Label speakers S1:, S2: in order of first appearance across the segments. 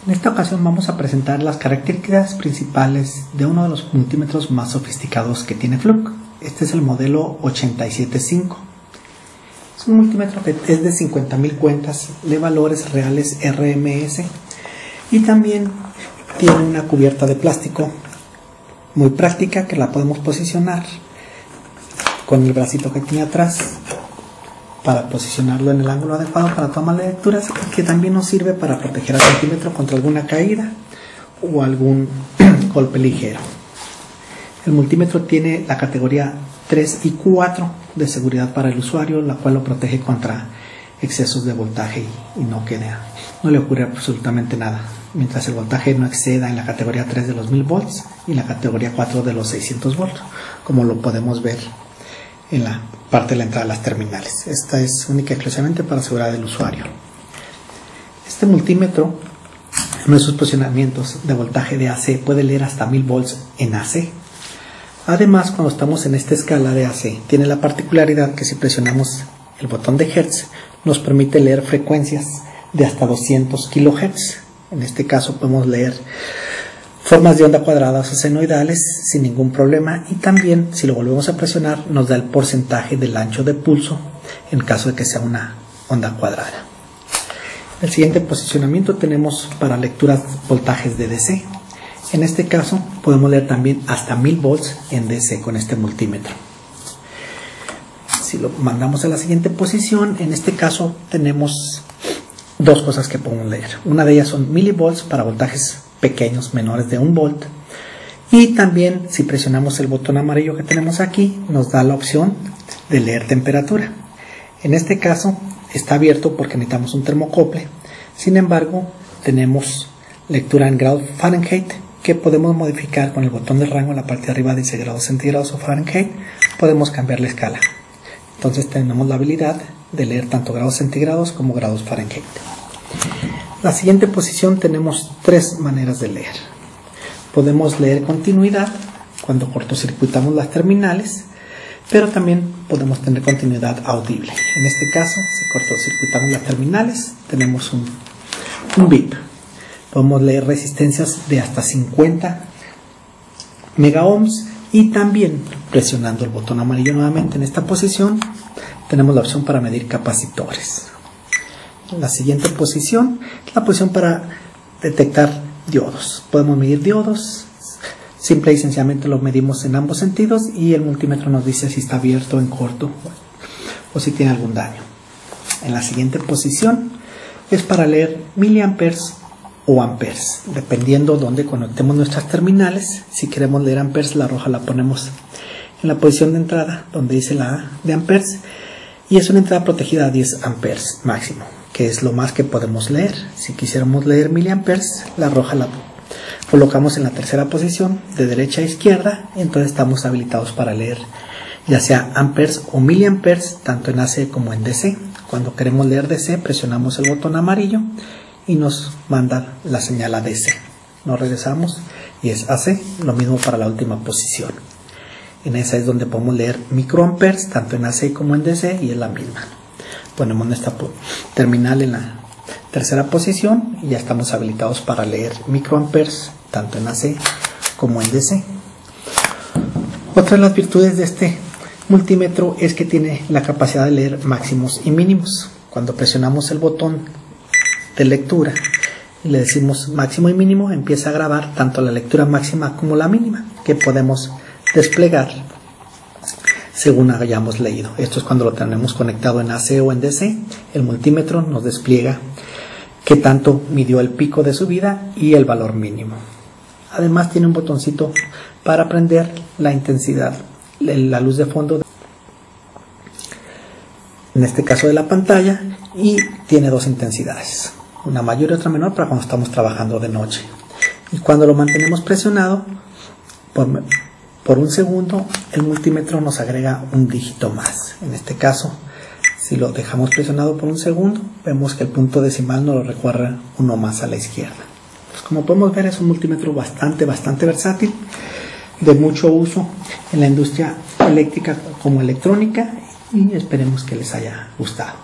S1: En esta ocasión vamos a presentar las características principales de uno de los multímetros más sofisticados que tiene Fluke. Este es el modelo 875. Es un multímetro que es de 50.000 cuentas de valores reales RMS y también tiene una cubierta de plástico muy práctica que la podemos posicionar con el bracito que tiene atrás para posicionarlo en el ángulo adecuado para tomar lecturas, y que también nos sirve para proteger al multímetro contra alguna caída o algún golpe ligero. El multímetro tiene la categoría 3 y 4 de seguridad para el usuario, la cual lo protege contra excesos de voltaje y no le ocurre absolutamente nada, mientras el voltaje no exceda en la categoría 3 de los 1000 volts y la categoría 4 de los 600 volts, como lo podemos ver en la parte de la entrada de las terminales. Esta es única y exclusivamente para asegurar el usuario. Este multímetro en nuestros posicionamientos de voltaje de AC puede leer hasta 1000 volts en AC. Además, cuando estamos en esta escala de AC, tiene la particularidad que si presionamos el botón de Hertz nos permite leer frecuencias de hasta 200 kHz. En este caso podemos leer formas de onda cuadradas o senoidales sin ningún problema, y también si lo volvemos a presionar nos da el porcentaje del ancho de pulso en caso de que sea una onda cuadrada. El siguiente posicionamiento tenemos para lecturas voltajes de DC. En este caso podemos leer también hasta 1000 volts en DC con este multímetro. Si lo mandamos a la siguiente posición, en este caso tenemos dos cosas que podemos leer. Una de ellas son milivolts para voltajes pequeños, menores de 1 volt, y también si presionamos el botón amarillo que tenemos aquí nos da la opción de leer temperatura. En este caso está abierto porque necesitamos un termocople. Sin embargo, tenemos lectura en grados Fahrenheit que podemos modificar con el botón de rango. En la parte de arriba dice grados centígrados o Fahrenheit, podemos cambiar la escala. Entonces tenemos la habilidad de leer tanto grados centígrados como grados Fahrenheit. La siguiente posición tenemos tres maneras de leer. Podemos leer continuidad cuando cortocircuitamos las terminales, pero también podemos tener continuidad audible. En este caso, si cortocircuitamos las terminales, tenemos un bip. Podemos leer resistencias de hasta 50 megaohms, y también presionando el botón amarillo nuevamente en esta posición tenemos la opción para medir capacitores. La siguiente posición es la posición para detectar diodos. Podemos medir diodos, simple y sencillamente lo medimos en ambos sentidos y el multímetro nos dice si está abierto, en corto o si tiene algún daño. En la siguiente posición es para leer miliamperes o amperes, dependiendo donde conectemos nuestras terminales. Si queremos leer amperes, la roja la ponemos en la posición de entrada donde dice la A de amperes, y es una entrada protegida a 10 amperes máximo, que es lo más que podemos leer. Si quisiéramos leer miliamperes, la roja la colocamos en la tercera posición de derecha a izquierda, entonces estamos habilitados para leer ya sea amperes o miliamperes tanto en AC como en DC. Cuando queremos leer DC, presionamos el botón amarillo y nos manda la señal a DC. Nos regresamos y es AC. Lo mismo para la última posición. En esa es donde podemos leer microamperes tanto en AC como en DC, y es la misma. Ponemos nuestra terminal en la tercera posición y ya estamos habilitados para leer microamperes tanto en AC como en DC. Otra de las virtudes de este multímetro es que tiene la capacidad de leer máximos y mínimos. Cuando presionamos el botón de lectura y le decimos máximo y mínimo, empieza a grabar tanto la lectura máxima como la mínima, que podemos desplegar según hayamos leído. Esto es cuando lo tenemos conectado en AC o en DC. El multímetro nos despliega qué tanto midió el pico de subida y el valor mínimo. Además tiene un botoncito para prender la intensidad, la luz de fondo, en este caso de la pantalla, y tiene dos intensidades, una mayor y otra menor para cuando estamos trabajando de noche. Y cuando lo mantenemos presionado por un segundo, el multímetro nos agrega un dígito más. En este caso, si lo dejamos presionado por un segundo, vemos que el punto decimal nos lo recorre uno más a la izquierda. Pues como podemos ver, es un multímetro bastante versátil, de mucho uso en la industria eléctrica como electrónica, y esperemos que les haya gustado.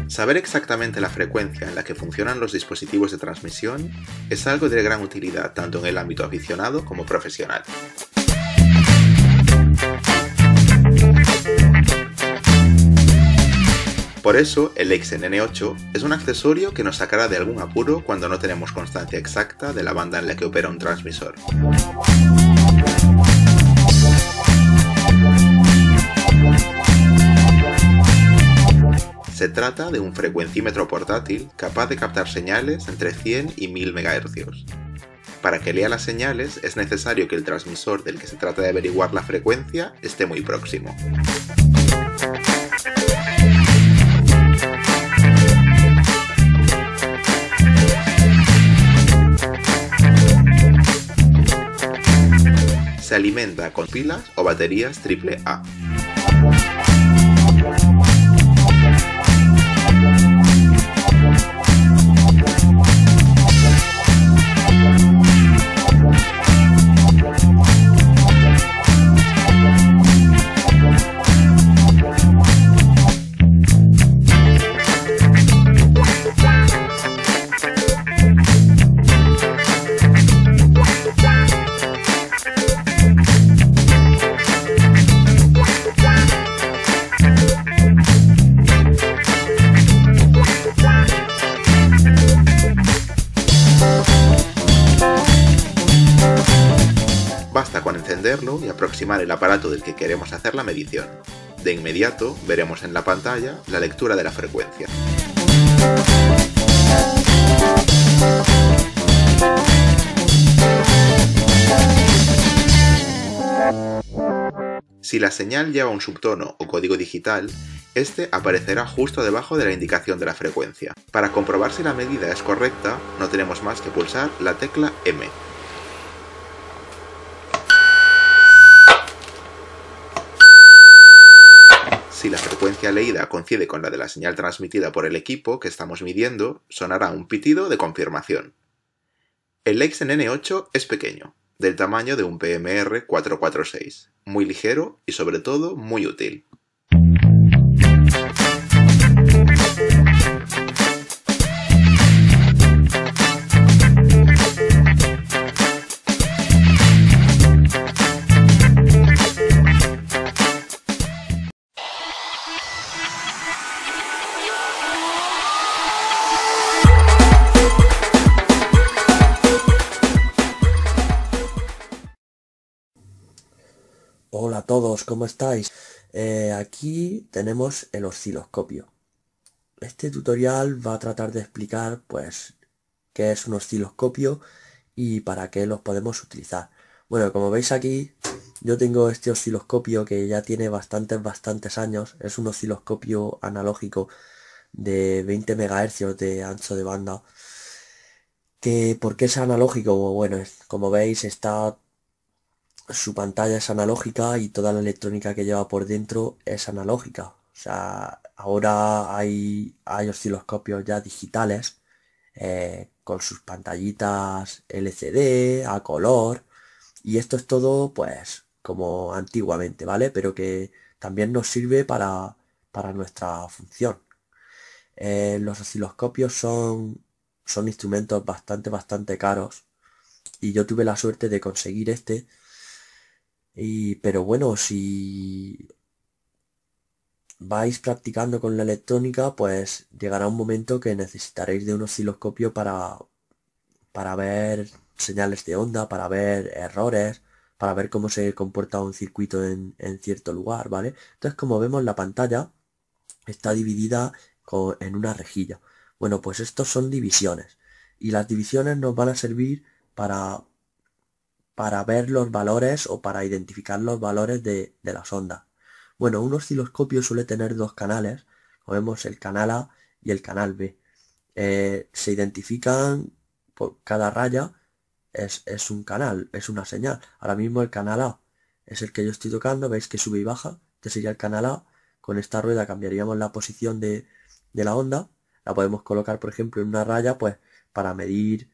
S2: Saber exactamente la frecuencia en la que funcionan los dispositivos de transmisión es algo de gran utilidad tanto en el ámbito aficionado como profesional. Por eso, el Leixen N8 es un accesorio que nos sacará de algún apuro cuando no tenemos constancia exacta de la banda en la que opera un transmisor. Se trata de un frecuencímetro portátil capaz de captar señales entre 100 y 1000 MHz. Para que lea las señales es necesario que el transmisor del que se trata de averiguar la frecuencia esté muy próximo. Se alimenta con pilas o baterías AAA. Basta con encenderlo y aproximar el aparato del que queremos hacer la medición. De inmediato veremos en la pantalla la lectura de la frecuencia. Si la señal lleva un subtono o código digital, este aparecerá justo debajo de la indicación de la frecuencia. Para comprobar si la medida es correcta, no tenemos más que pulsar la tecla M. Si la frecuencia leída coincide con la de la señal transmitida por el equipo que estamos midiendo, sonará un pitido de confirmación. El Leixen N8 es pequeño, del tamaño de un PMR 446, muy ligero y sobre todo muy útil.
S3: Hola a todos, ¿cómo estáis? Aquí tenemos el osciloscopio. Este tutorial va a tratar de explicar pues qué es un osciloscopio y para qué los podemos utilizar. Bueno, como veis aquí, yo tengo este osciloscopio que ya tiene bastantes años. Es un osciloscopio analógico de 20 MHz de ancho de banda. ¿Por qué es analógico? Bueno, como veis su pantalla es analógica y toda la electrónica que lleva por dentro es analógica. O sea, ahora hay osciloscopios ya digitales con sus pantallitas LCD, a color, y esto es todo pues como antiguamente, ¿vale? Pero que también nos sirve para nuestra función. Los osciloscopios son instrumentos bastante caros y yo tuve la suerte de conseguir este. Pero bueno, si vais practicando con la electrónica, pues llegará un momento que necesitaréis de un osciloscopio para ver señales de onda, para ver errores, para ver cómo se comporta un circuito en cierto lugar, ¿vale? Entonces, como vemos, la pantalla está dividida en una rejilla. Bueno, pues estos son divisiones. Y las divisiones nos van a servir para para ver los valores o para identificar los valores de las ondas. Bueno, un osciloscopio suele tener dos canales, como vemos el canal A y el canal B. Se identifican por cada raya, es un canal, es una señal. Ahora mismo el canal A es el que yo estoy tocando, veis que sube y baja, este sería el canal A. Con esta rueda cambiaríamos la posición de la onda, la podemos colocar por ejemplo en una raya pues para medir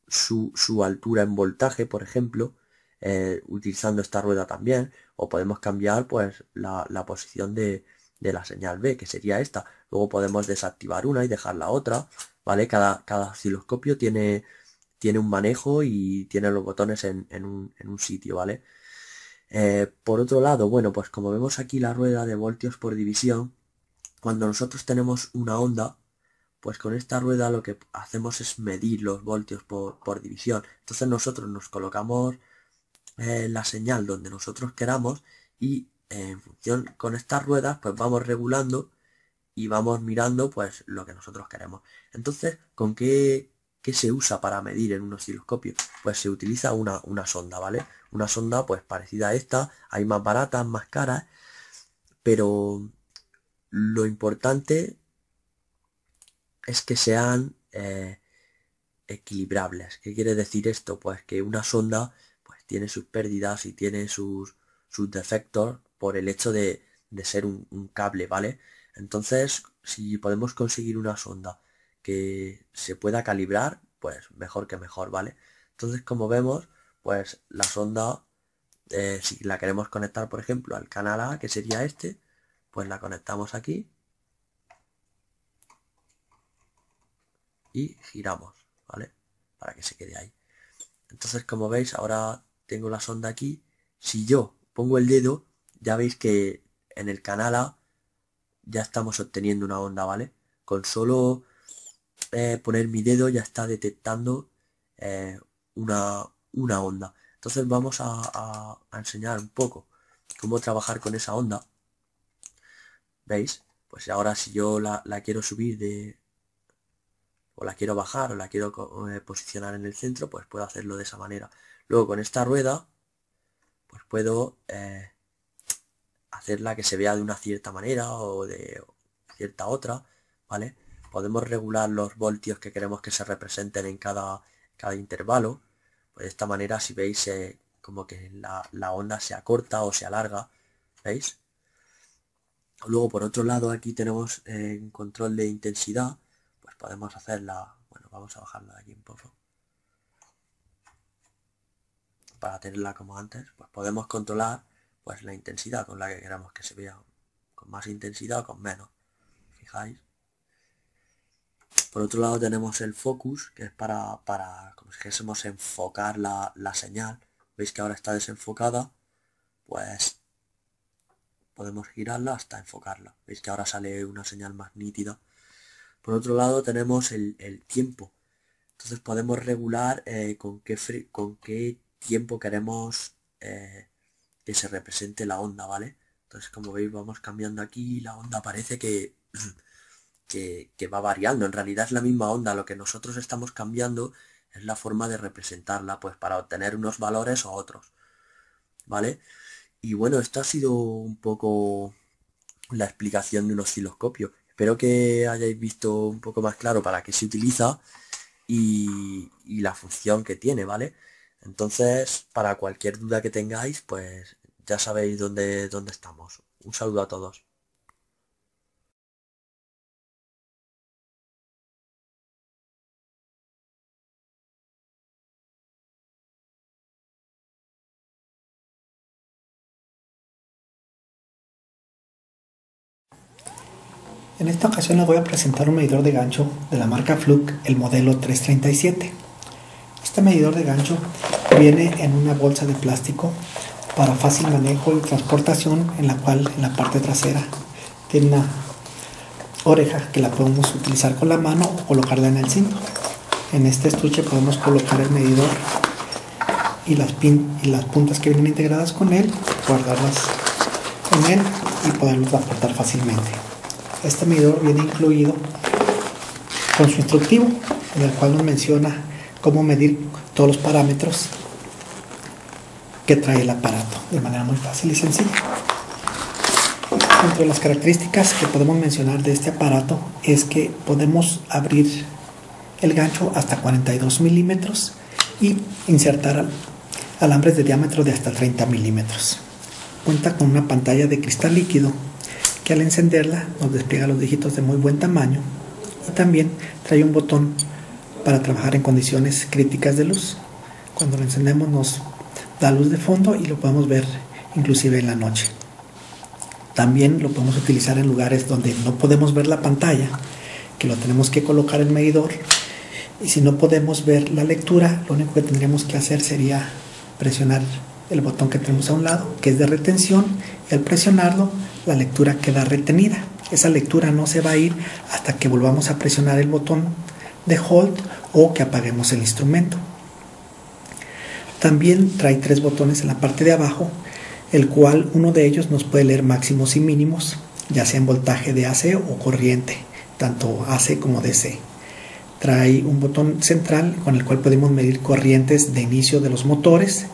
S3: su altura en voltaje, por ejemplo, utilizando esta rueda también, o podemos cambiar pues la posición de la señal B, que sería esta. Luego podemos desactivar una y dejar la otra, ¿vale? Cada osciloscopio tiene un manejo y tiene los botones en un sitio, ¿vale? Por otro lado, bueno, pues como vemos aquí la rueda de voltios por división, cuando nosotros tenemos una onda, pues con esta rueda lo que hacemos es medir los voltios por división. Entonces nosotros nos colocamos la señal donde nosotros queramos y en función con estas ruedas pues vamos regulando y vamos mirando pues lo que nosotros queremos. Entonces, ¿con qué se usa para medir en un osciloscopio? Pues se utiliza una sonda, ¿vale? Una sonda pues parecida a esta, hay más baratas, más caras, pero lo importante es que sean equilibrables. ¿Qué quiere decir esto? Pues que una sonda pues tiene sus pérdidas y tiene sus defectos por el hecho de ser un cable, ¿vale? Entonces, si podemos conseguir una sonda que se pueda calibrar, pues mejor que mejor, ¿vale? Entonces, como vemos, pues la sonda, si la queremos conectar, por ejemplo, al canal A, que sería este, pues la conectamos aquí y giramos, ¿vale? Para que se quede ahí. Entonces, como veis, ahora tengo la sonda aquí. Si yo pongo el dedo, ya veis que en el canal A ya estamos obteniendo una onda, ¿vale? Con solo poner mi dedo ya está detectando una onda. Entonces vamos a enseñar un poco cómo trabajar con esa onda. ¿Veis? Pues ahora si yo la quiero subir o la quiero bajar o la quiero posicionar en el centro, pues puedo hacerlo de esa manera. Luego con esta rueda, pues puedo hacerla que se vea de una cierta manera o de cierta otra, ¿vale? Podemos regular los voltios que queremos que se representen en cada intervalo. Pues de esta manera, si veis, como que la onda se acorta o se alarga, ¿veis? Luego, por otro lado, aquí tenemos un control de intensidad. Pues podemos hacerla, bueno, vamos a bajarla de aquí un poco. Para tenerla como antes, pues podemos controlar pues la intensidad con la que queramos que se vea, con más intensidad o con menos, fijáis. Por otro lado tenemos el focus, que es para como si dijésemos enfocar la señal. Veis que ahora está desenfocada, pues podemos girarla hasta enfocarla. Veis que ahora sale una señal más nítida. Por otro lado tenemos el tiempo. Entonces podemos regular con qué tiempo queremos que se represente la onda, ¿vale? Entonces, como veis, vamos cambiando aquí y la onda parece que va variando. En realidad es la misma onda. Lo que nosotros estamos cambiando es la forma de representarla, pues para obtener unos valores o otros, ¿vale? Y bueno, esto ha sido un poco la explicación de un osciloscopio. Espero que hayáis visto un poco más claro para qué se utiliza y la función que tiene, ¿vale? Entonces, para cualquier duda que tengáis, pues ya sabéis dónde estamos. Un saludo a todos.
S1: En esta ocasión les voy a presentar un medidor de gancho de la marca Fluke, el modelo 337. Este medidor de gancho viene en una bolsa de plástico para fácil manejo y transportación, en la cual en la parte trasera tiene una oreja que la podemos utilizar con la mano o colocarla en el cinto. En este estuche podemos colocar el medidor y las puntas que vienen integradas con él, guardarlas en él y poderlo transportar fácilmente. Este medidor viene incluido con su instructivo, en el cual nos menciona cómo medir todos los parámetros que trae el aparato de manera muy fácil y sencilla. Entre las características que podemos mencionar de este aparato es que podemos abrir el gancho hasta 42 milímetros y insertar alambres de diámetro de hasta 30 milímetros. Cuenta con una pantalla de cristal líquido que al encenderla nos despliega los dígitos de muy buen tamaño, y también trae un botón para trabajar en condiciones críticas de luz. Cuando lo encendemos nos da luz de fondo y lo podemos ver inclusive en la noche. También lo podemos utilizar en lugares donde no podemos ver la pantalla, que lo tenemos que colocar el medidor, y si no podemos ver la lectura, lo único que tendríamos que hacer sería presionar el botón que tenemos a un lado, que es de retención, y al presionarlo la lectura queda retenida. Esa lectura no se va a ir hasta que volvamos a presionar el botón de hold o que apaguemos el instrumento. También trae 3 botones en la parte de abajo, el cual uno de ellos nos puede leer máximos y mínimos, ya sea en voltaje de AC o corriente, tanto AC como DC. Trae un botón central con el cual podemos medir corrientes de inicio de los motores,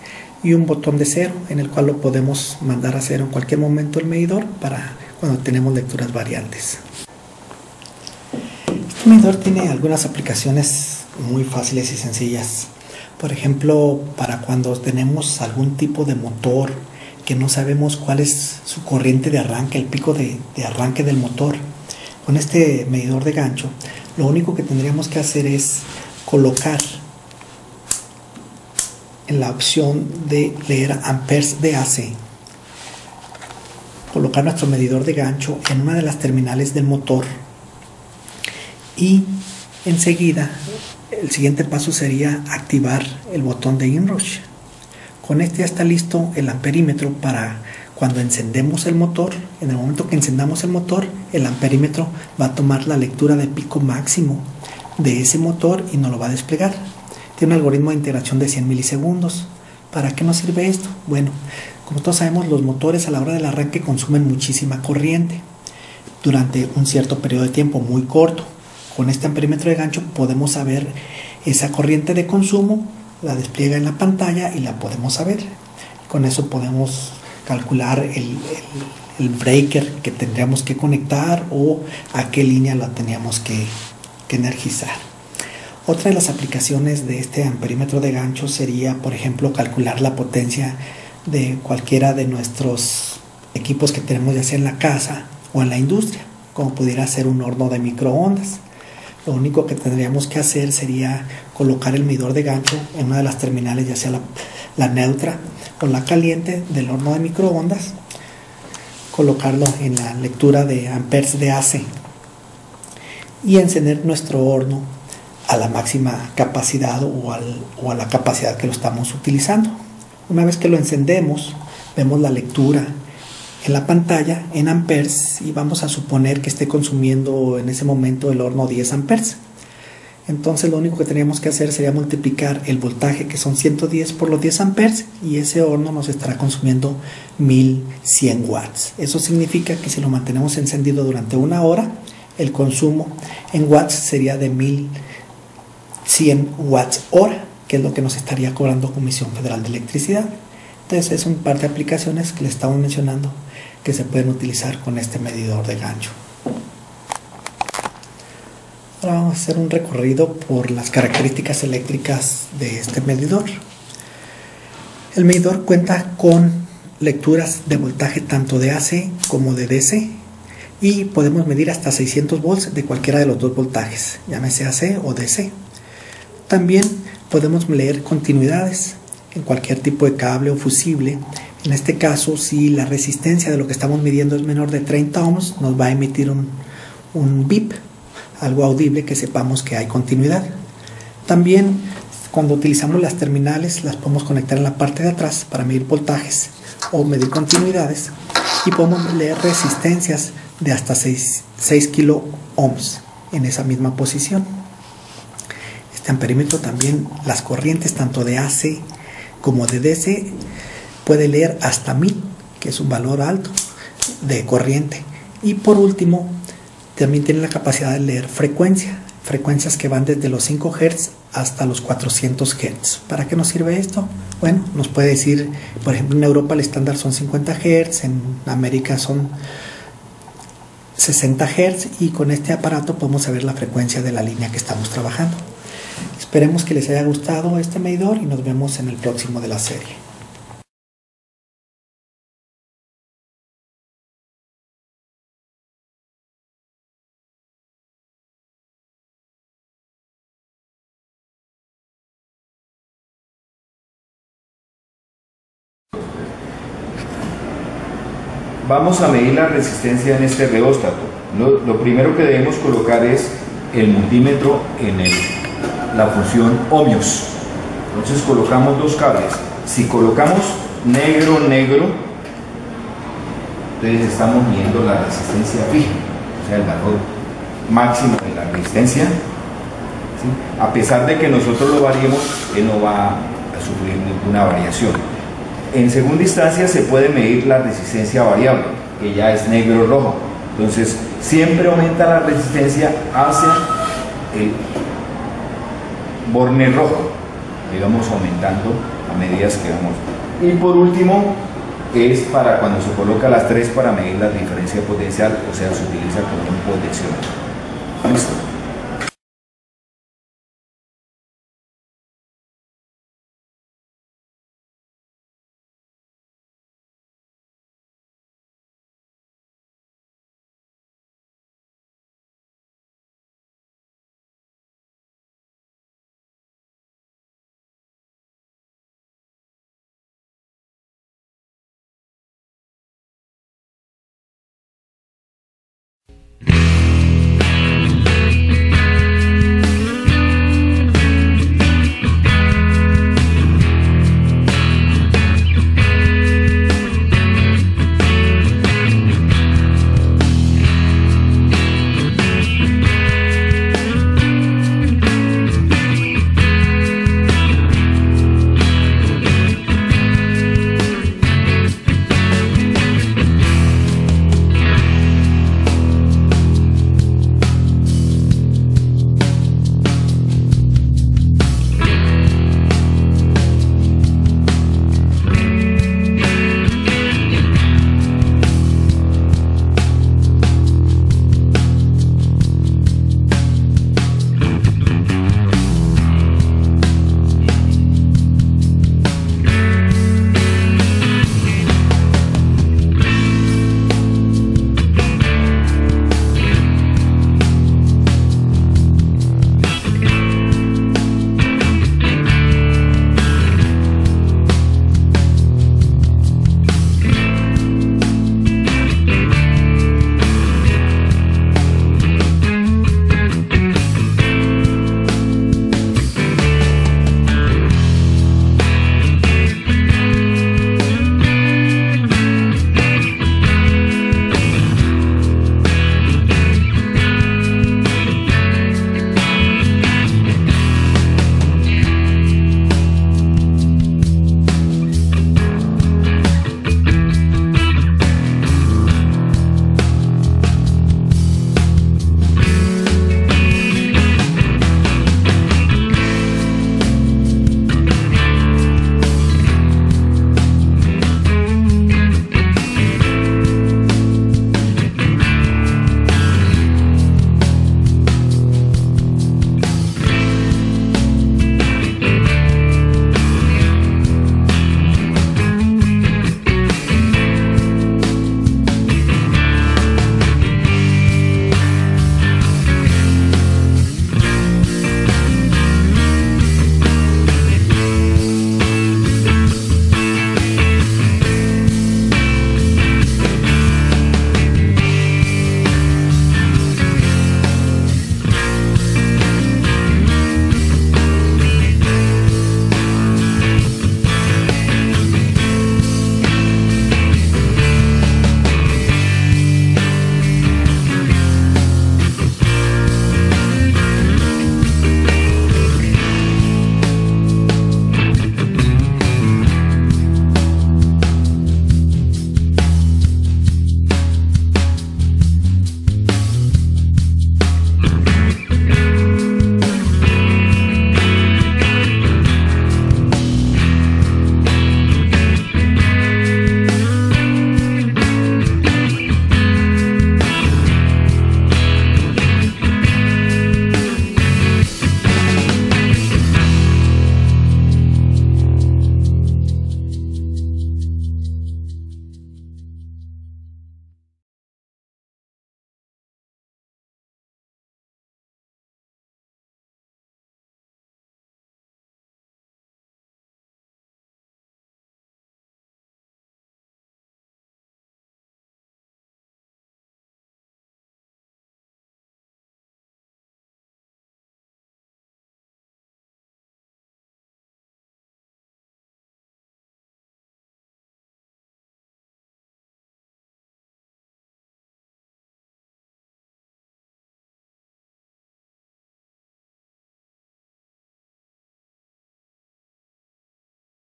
S1: y un botón de cero en el cual lo podemos mandar a cero en cualquier momento el medidor para cuando tenemos lecturas variantes. Este medidor tiene algunas aplicaciones muy fáciles y sencillas. Por ejemplo, para cuando tenemos algún tipo de motor que no sabemos cuál es su corriente de arranque, el pico de arranque del motor. Con este medidor de gancho, lo único que tendríamos que hacer es colocar en la opción de leer amperes de AC, colocar nuestro medidor de gancho en una de las terminales del motor, y enseguida el siguiente paso sería activar el botón de inrush. Con este ya está listo el amperímetro para cuando encendemos el motor. En el momento que encendamos el motor, el amperímetro va a tomar la lectura de pico máximo de ese motor y nos lo va a desplegar. Tiene un algoritmo de integración de 100 milisegundos. ¿Para qué nos sirve esto? Bueno, como todos sabemos, los motores a la hora del arranque consumen muchísima corriente durante un cierto periodo de tiempo muy corto. Con este amperímetro de gancho podemos saber esa corriente de consumo, la despliega en la pantalla y la podemos saber. Con eso podemos calcular el breaker que tendríamos que conectar o a qué línea la teníamos que energizar. Otra de las aplicaciones de este amperímetro de gancho sería, por ejemplo, calcular la potencia de cualquiera de nuestros equipos que tenemos, ya sea en la casa o en la industria, como pudiera ser un horno de microondas. Lo único que tendríamos que hacer sería colocar el medidor de gancho en una de las terminales, ya sea la neutra o la caliente del horno de microondas, colocarlo en la lectura de amperes de AC y encender nuestro horno a la máxima capacidad o a la capacidad que lo estamos utilizando. Una vez que lo encendemos, vemos la lectura en la pantalla en amperes y vamos a suponer que esté consumiendo en ese momento el horno 10 amperes. Entonces lo único que teníamos que hacer sería multiplicar el voltaje, que son 110, por los 10 amperes, y ese horno nos estará consumiendo 1100 watts. Eso significa que si lo mantenemos encendido durante una hora, el consumo en watts sería de 1100 watts hora, que es lo que nos estaría cobrando Comisión Federal de Electricidad. Entonces es un par de aplicaciones que le estamos mencionando que se pueden utilizar con este medidor de gancho. Ahora vamos a hacer un recorrido por las características eléctricas de este medidor. El medidor cuenta con lecturas de voltaje tanto de AC como de DC y podemos medir hasta 600 volts de cualquiera de los dos voltajes, llámese AC o DC. También podemos leer continuidades en cualquier tipo de cable o fusible. En este caso, si la resistencia de lo que estamos midiendo es menor de 30 ohms, nos va a emitir un bip, algo audible que sepamos que hay continuidad. También cuando utilizamos las terminales, las podemos conectar en la parte de atrás para medir voltajes o medir continuidades, y podemos leer resistencias de hasta 6 kilo ohms en esa misma posición. Este amperímetro también, las corrientes tanto de AC como de DC, puede leer hasta 1000, que es un valor alto de corriente. Y por último, también tiene la capacidad de leer frecuencia. frecuencias que van desde los 5 Hz hasta los 400 Hz. ¿Para qué nos sirve esto? Bueno, nos puede decir, por ejemplo, en Europa el estándar son 50 Hz, en América son 60 Hz, y con este aparato podemos saber la frecuencia de la línea que estamos trabajando. Esperemos que les haya gustado este medidor y nos vemos en el próximo de la serie.
S4: Vamos a medir la resistencia en este reóstato. Lo primero que debemos colocar es el multímetro en la función ohmios. Entonces colocamos dos cables. Si colocamos negro, negro, entonces estamos midiendo la resistencia fija, o sea, el valor máximo de la resistencia. ¿Sí? A pesar de que nosotros lo variemos, él no va a sufrir ninguna variación. En segunda instancia se puede medir la resistencia variable, que ya es negro-rojo. Entonces siempre aumenta la resistencia hacia el borne rojo, y vamos aumentando a medida que vamos. Y por último es para cuando se coloca las tres para medir la diferencia potencial, o sea, se utiliza como un potenciómetro. ¿Listo?